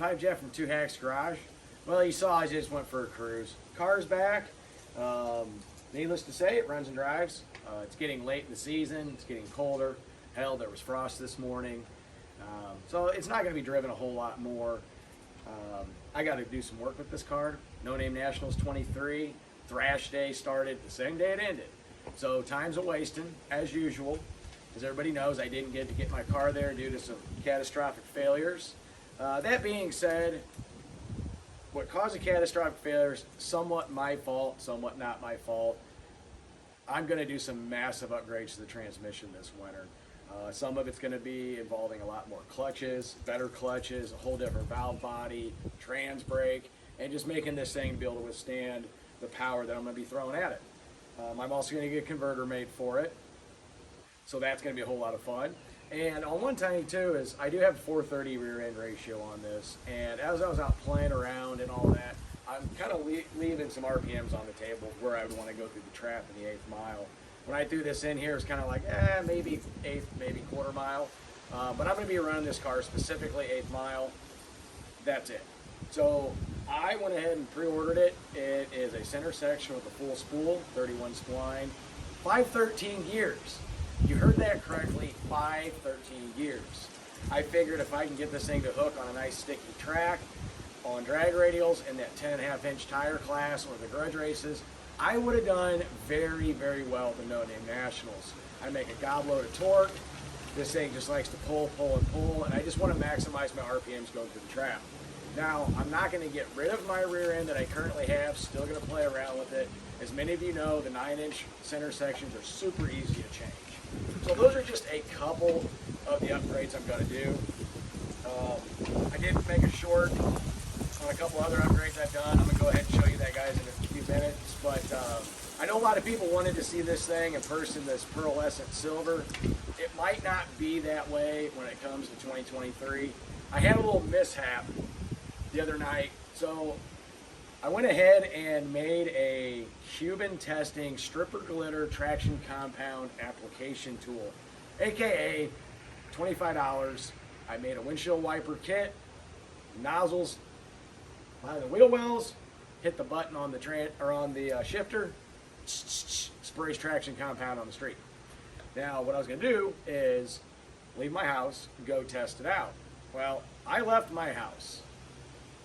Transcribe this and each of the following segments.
Hi, Jeff from Two Hacks Garage. Well, you saw I just went for a cruise. Car's back. Needless to say, it runs and drives. It's getting late in the season. It's getting colder. Hell, there was frost this morning. So it's not going to be driven a whole lot more. I got to do some work with this car. No Name Nationals 23. Thrash Day started the same day it ended. So time's a-wasting, as usual. As everybody knows, I didn't get to get my car there due to some catastrophic failures. That being said, what caused the catastrophic failures, somewhat my fault, somewhat not my fault. I'm going to do some massive upgrades to the transmission this winter. Some of it's going to be involving a lot more clutches, better clutches, a whole different valve body, trans brake, and just making this thing be able to withstand the power that I'm going to be throwing at it. I'm also going to get a converter made for it, so that's going to be a whole lot of fun. And on one tiny too is I do have a 430 rear end ratio on this, and as I was out playing around and all that, I'm kind of leaving some RPMs on the table where I would want to go through the trap in the 8th mile. When I threw this in here, it's kind of like, maybe 8th, maybe quarter mile. But I'm going to be running this car specifically 8th mile. That's it. So I went ahead and pre-ordered it. It is a center section with a full spool, 31 spline, 513 gears. You heard that correctly, 513 gears. I figured if I can get this thing to hook on a nice sticky track, on drag radials in that 10.5 inch tire class or the grudge races, I would have done very, very well at the No Name Nationals. I make a gobload of torque. This thing just likes to pull, pull, and pull, and I just want to maximize my RPMs going through the trap. Now, I'm not going to get rid of my rear end that I currently have, still going to play around with it. As many of you know, the 9-inch center sections are super easy to change. So those are just a couple of the upgrades I'm going to do. I did make a short on a couple other upgrades I've done. I'm going to go ahead and show you that, guys, in a few minutes. But I know a lot of people wanted to see this thing in person, this pearlescent silver. It might not be that way when it comes to 2023. I had a little mishap the other night. So I went ahead and made a Cuban testing stripper glitter traction compound application tool, aka $25. I made a windshield wiper kit, nozzles behind the wheel wells, hit the button on the shifter, sprays traction compound on the street. Now what I was going to do is leave my house and go test it out. Well, I left my house.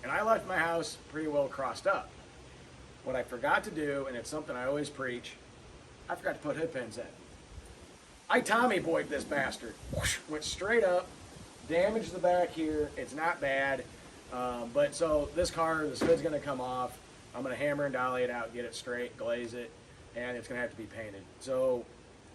And I left my house pretty well crossed up. What I forgot to do, and it's something I always preach, I forgot to put hood pins in. I Tommy boyed this bastard. Went straight up, damaged the back here. It's not bad. But so this car, this hood's going to come off. I'm going to hammer and dolly it out, get it straight, glaze it, and it's going to have to be painted. So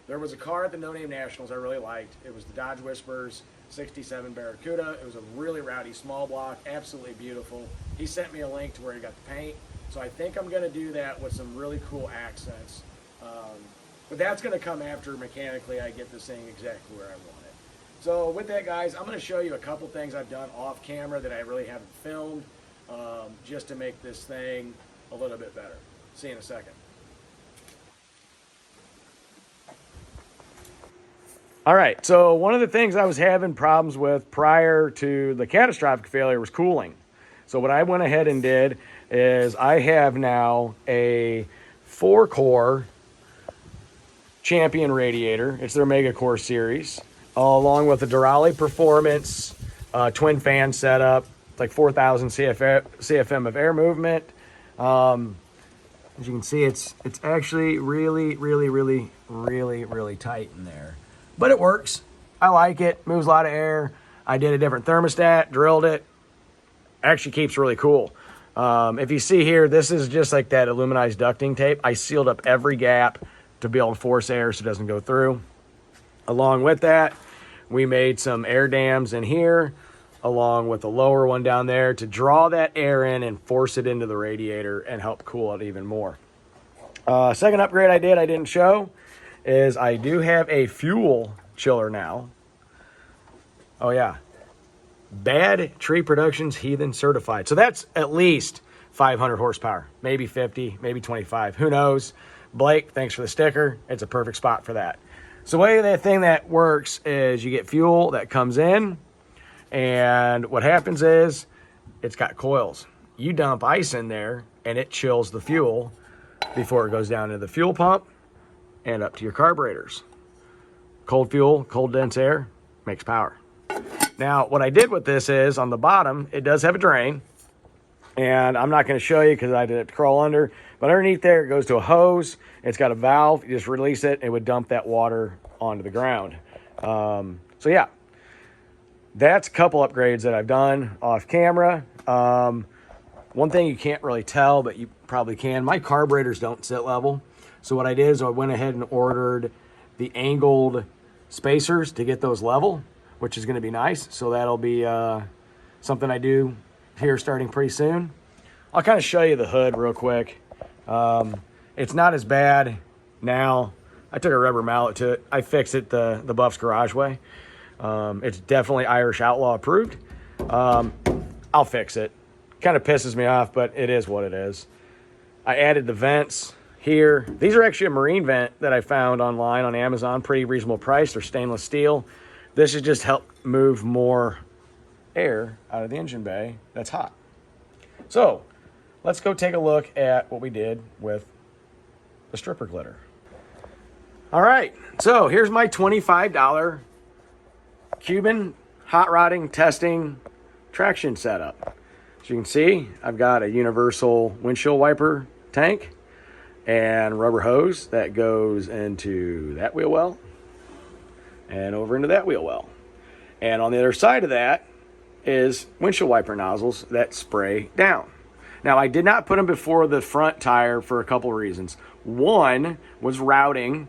there was a car at the No Name Nationals I really liked. It was the Dodge Whispers 67 Barracuda. It was a really rowdy small block, absolutely beautiful. He sent me a link to where he got the paint, so I think I'm going to do that with some really cool accents. But that's going to come after mechanically I get this thing exactly where I want it. So with that, guys, I'm going to show you a couple things I've done off camera that I really haven't filmed, just to make this thing a little bit better. See you in a second. All right, so one of the things I was having problems with prior to the catastrophic failure was cooling. So what I went ahead and did is I have now a 4-core Champion radiator. It's their Mega Core series, along with a Durali Performance twin fan setup. It's like 4,000 CFM of air movement. As you can see, it's actually really, really, really, really, really tight in there. But it works. I like it. Moves a lot of air. I did a different thermostat, drilled it. Actually keeps really cool. If you see here, this is just like that aluminized ducting tape. I sealed up every gap to be able to force air so it doesn't go through. Along with that, we made some air dams in here, along with the lower one down there to draw that air in and force it into the radiator and help cool it even more. Second upgrade I didn't show, is I do have a fuel chiller now. Oh yeah, Bad Tree Productions Heathen certified. So that's at least 500 horsepower, maybe 50, maybe 25, who knows. Blake, thanks for the sticker. It's a perfect spot for that. So the way that thing that works is you get fuel that comes in, and what happens is it's got coils. You dump ice in there and it chills the fuel before it goes down to the fuel pump and up to your carburetors. Cold fuel, cold dense air makes power. Now, what I did with this is on the bottom, it does have a drain, and I'm not going to show you because I did have to crawl under, but underneath there, it goes to a hose. It's got a valve. You just release it, it would dump that water onto the ground. So yeah, that's a couple upgrades that I've done off camera. One thing you can't really tell, but you probably can, my carburetors don't sit level. So what I did is I went ahead and ordered the angled spacers to get those level, which is going to be nice. So that'll be something I do here starting pretty soon. I'll kind of show you the hood real quick. It's not as bad now. I took a rubber mallet to it. I fixed it the Buff's Garage way. It's definitely Irish Outlaw approved. I'll fix it. Kind of pisses me off, but it is what it is. I added the vents here. These are actually a marine vent that I found online on Amazon, pretty reasonable price. They're stainless steel. This has just helped move more air out of the engine bay that's hot. So let's go take a look at what we did with the stripper glitter. All right, so here's my $25 Cuban hot rodding testing traction setup. As you can see, I've got a universal windshield wiper tank and rubber hose that goes into that wheel well and over into that wheel well. And on the other side of that is windshield wiper nozzles that spray down. Now, I did not put them before the front tire for a couple of reasons. One was routing,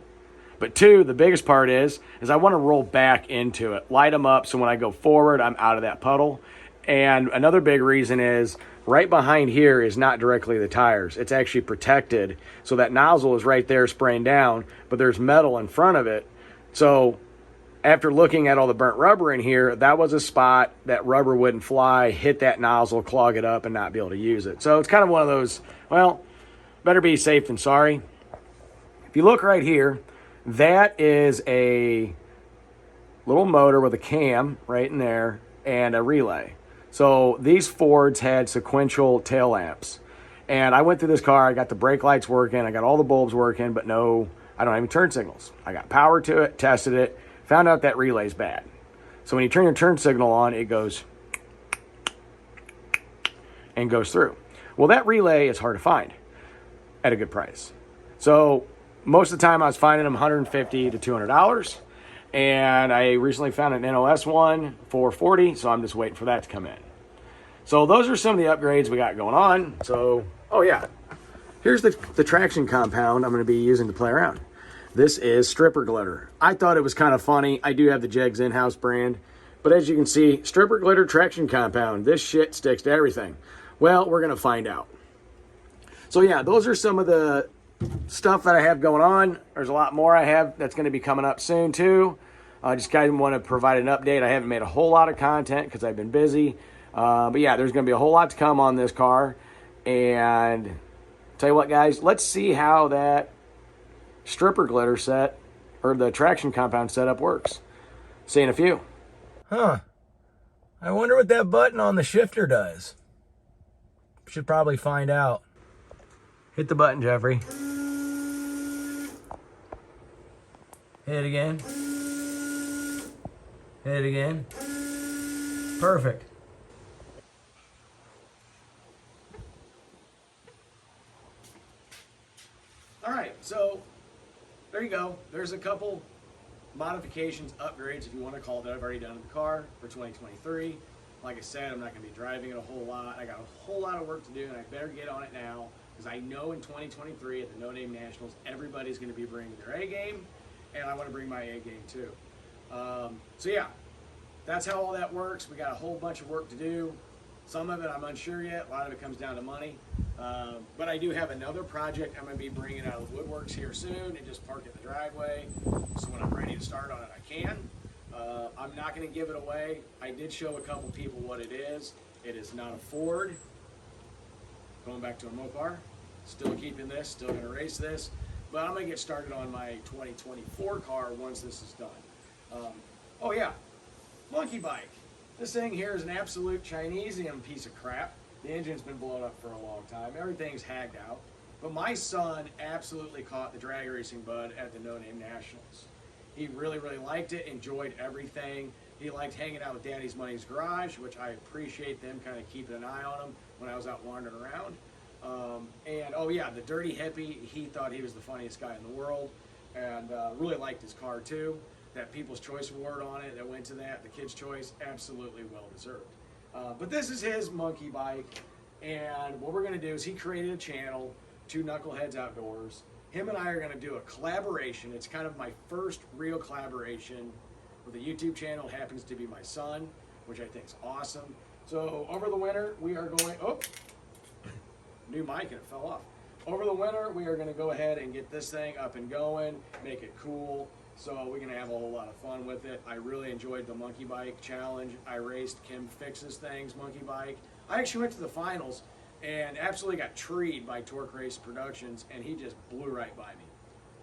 but two, the biggest part is I want to roll back into it, light them up so when I go forward, I'm out of that puddle. And another big reason is right behind here is not directly the tires. It's actually protected. So that nozzle is right there spraying down, but there's metal in front of it. So after looking at all the burnt rubber in here, that was a spot that rubber wouldn't fly, hit that nozzle, clog it up, and not be able to use it. So it's kind of one of those, well, better be safe than sorry. If you look right here, that is a little motor with a cam right in there and a relay. So these Fords had sequential tail lamps. And I went through this car, I got the brake lights working, I got all the bulbs working, but no, I don't have any turn signals. I got power to it, tested it, found out that relay's bad. So when you turn your turn signal on, it goes and goes through. Well, that relay is hard to find at a good price. So most of the time I was finding them $150 to $200. And I recently found an NOS one for $40, so I'm just waiting for that to come in. So those are some of the upgrades we got going on. So, oh yeah, here's the traction compound I'm going to be using to play around. This is stripper glitter. I thought it was kind of funny. I do have the Jegs in-house brand, but as you can see, stripper glitter traction compound. This shit sticks to everything. Well, we're going to find out. So yeah, those are some of the stuff that I have going on. There's a lot more I have that's going to be coming up soon too. I just kind of want to provide an update. I haven't made a whole lot of content because I've been busy. But yeah, there's going to be a whole lot to come on this car. And tell you what, guys, let's see how that stripper glitter set or the traction compound setup works. See you in a few. Huh. I wonder what that button on the shifter does. Should probably find out. Hit the button, Jeffrey. Hit it again. Hit it again. Perfect. All right, so there you go. There's a couple modifications, upgrades, if you want to call it, that I've already done to the car for 2023. Like I said, I'm not going to be driving it a whole lot. I got a whole lot of work to do, and I better get on it now because I know in 2023 at the No Name Nationals, everybody's going to be bringing their A game, and I want to bring my A game too. So yeah, that's how all that works. We got a whole bunch of work to do. Some of it I'm unsure yet. A lot of it comes down to money. But I do have another project I'm going to be bringing out of the woodworks here soon and just park it in the driveway. So when I'm ready to start on it, I can. I'm not going to give it away. I did show a couple people what it is. It is not a Ford. Going back to a Mopar. Still keeping this. Still going to race this. But I'm going to get started on my 2024 car once this is done. Oh yeah, monkey bike. This thing here is an absolute Chinesium piece of crap. The engine's been blown up for a long time. Everything's hagged out. But my son absolutely caught the drag racing bud at the No Name Nationals. He really, really liked it, enjoyed everything. He liked hanging out with Daddy's Money's garage, which I appreciate them kind of keeping an eye on him when I was out wandering around. And oh yeah, the Dirty Hippie, he thought he was the funniest guy in the world, and really liked his car too. That People's Choice Award on it that went to that, the Kids' Choice, absolutely well deserved. But this is his monkey bike, and what we're gonna do is he created a channel, Two Knuckleheads Outdoors. Him and I are gonna do a collaboration. It's kind of my first real collaboration with a YouTube channel. It happens to be my son, which I think is awesome. So over the winter, we are going, oh, new mic and it fell off. Over the winter, we are gonna go ahead and get this thing up and going, make it cool. So we're gonna have a whole lot of fun with it. I really enjoyed the monkey bike challenge. I raced Kim Fixes Things monkey bike. I actually went to the finals and absolutely got treed by Torque Race Productions, and he just blew right by me.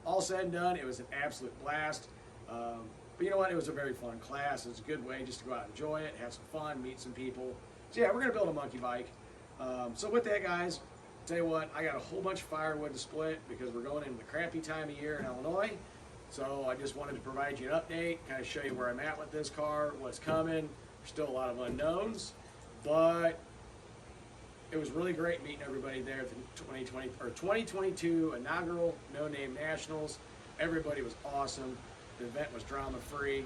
All said and done, it was an absolute blast. But you know what? It was a very fun class. It was a good way just to go out and enjoy it, have some fun, meet some people. So yeah, we're gonna build a monkey bike. So with that, guys, tell you what, I got a whole bunch of firewood to split because we're going into the crappy time of year in Illinois. So I just wanted to provide you an update, kind of show you where I'm at with this car, what's coming. There's still a lot of unknowns, but it was really great meeting everybody there at the 2022 inaugural No Name Nationals. Everybody was awesome. The event was drama-free,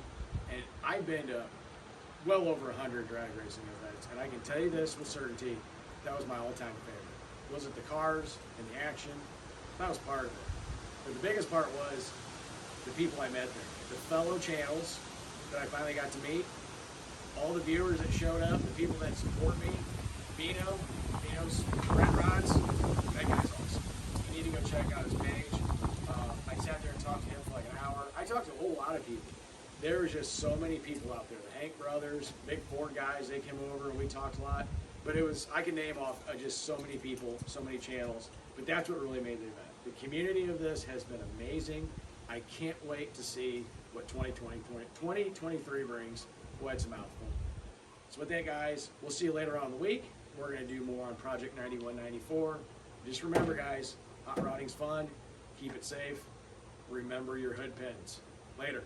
and I've been to well over 100 drag racing events, and I can tell you this with certainty, that was my all-time favorite. Was it the cars and the action? That was part of it. But the biggest part was the people I met there, the fellow channels that I finally got to meet, all the viewers that showed up, the people that support me, Bino's Rat Rods, that guy's awesome. You need to go check out his page. I sat there and talked to him for like an hour. I talked to a whole lot of people. There was just so many people out there. The Hank brothers, Big Four guys, they came over and we talked a lot. But it was, I can name off just so many people, so many channels, but that's what really made the event. The community of this has been amazing. I can't wait to see what 2023 brings. Boy, it's a mouthful. So with that, guys, we'll see you later on in the week. We're going to do more on Project 9194. Just remember, guys, hot rodding's fun. Keep it safe. Remember your hood pins. Later.